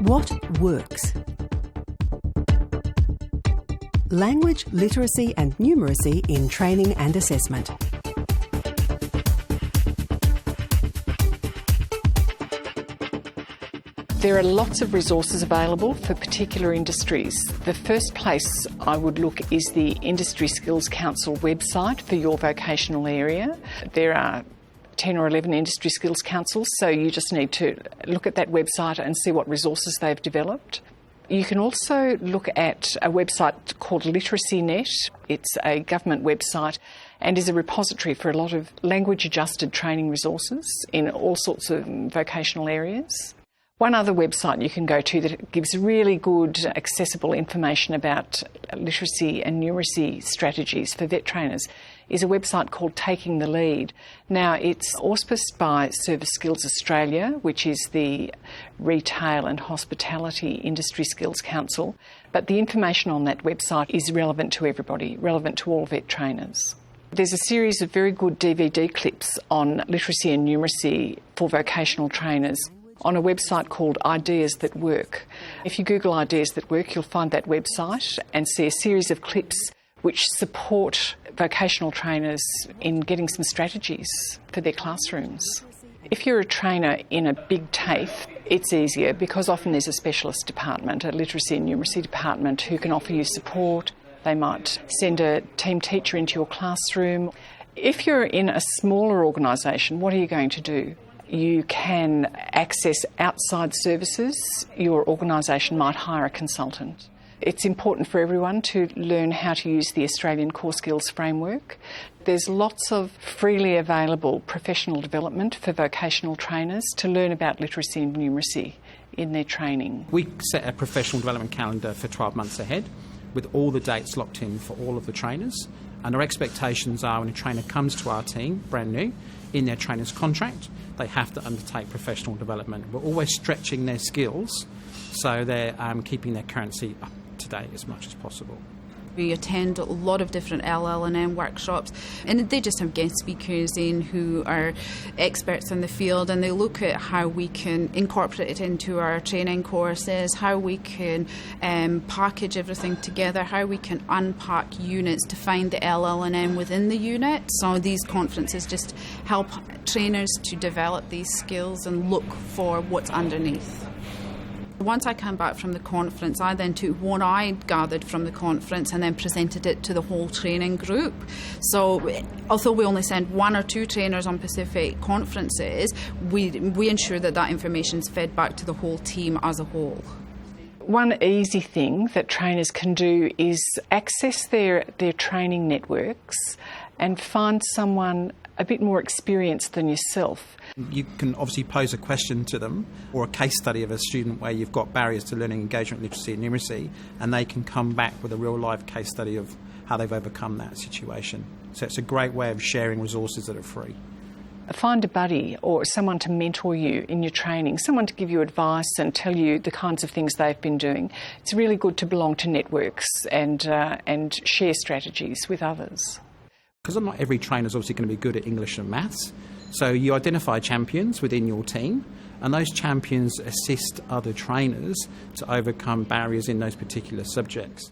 What works? Language literacy and numeracy in training and assessment. There are lots of resources available for particular industries. The first place I would look is the Industry Skills Council website for your vocational area. There are 10 or 11 industry skills councils, so you just need to look at that website and see what resources they've developed. You can also look at a website called LiteracyNet. It's a government website and is a repository for a lot of language-adjusted training resources in all sorts of vocational areas. One other website you can go to that gives really good, accessible information about literacy and numeracy strategies for VET trainers is a website called Taking the Lead. Now, it's auspiced by Service Skills Australia, which is the Retail and Hospitality Industry Skills Council, but the information on that website is relevant to everybody, relevant to all VET trainers. There's a series of very good DVD clips on literacy and numeracy for vocational trainers on a website called Ideas That Work. If you Google Ideas That Work, you'll find that website and see a series of clips which support vocational trainers in getting some strategies for their classrooms. If you're a trainer in a big TAFE, it's easier because often there's a specialist department, a literacy and numeracy department, who can offer you support. They might send a team teacher into your classroom. If you're in a smaller organisation, what are you going to do? You can access outside services. Your organisation might hire a consultant. It's important for everyone to learn how to use the Australian Core Skills Framework. There's lots of freely available professional development for vocational trainers to learn about literacy and numeracy in their training. We set a professional development calendar for 12 months ahead with all the dates locked in for all of the trainers. And our expectations are when a trainer comes to our team, brand new, in their trainer's contract, they have to undertake professional development. We're always stretching their skills so they're keeping their currency up to date as much as possible. We attend a lot of different LLN workshops, and they just have guest speakers in who are experts in the field, and they look at how we can incorporate it into our training courses, how we can package everything together, how we can unpack units to find the LLN within the unit. So these conferences just help trainers to develop these skills and look for what's underneath. Once I came back from the conference, I then took what I gathered from the conference and then presented it to the whole training group. So although we only send 1 or 2 trainers on Pacific conferences, we ensure that that information is fed back to the whole team as a whole. One easy thing that trainers can do is access their training networks and find someone a bit more experienced than yourself. You can obviously pose a question to them or a case study of a student where you've got barriers to learning engagement, literacy and numeracy, and they can come back with a real live case study of how they've overcome that situation. So it's a great way of sharing resources that are free. Find a buddy or someone to mentor you in your training, someone to give you advice and tell you the kinds of things they've been doing. It's really good to belong to networks and share strategies with others. Because not every trainer is obviously going to be good at English and maths, so you identify champions within your team, and those champions assist other trainers to overcome barriers in those particular subjects.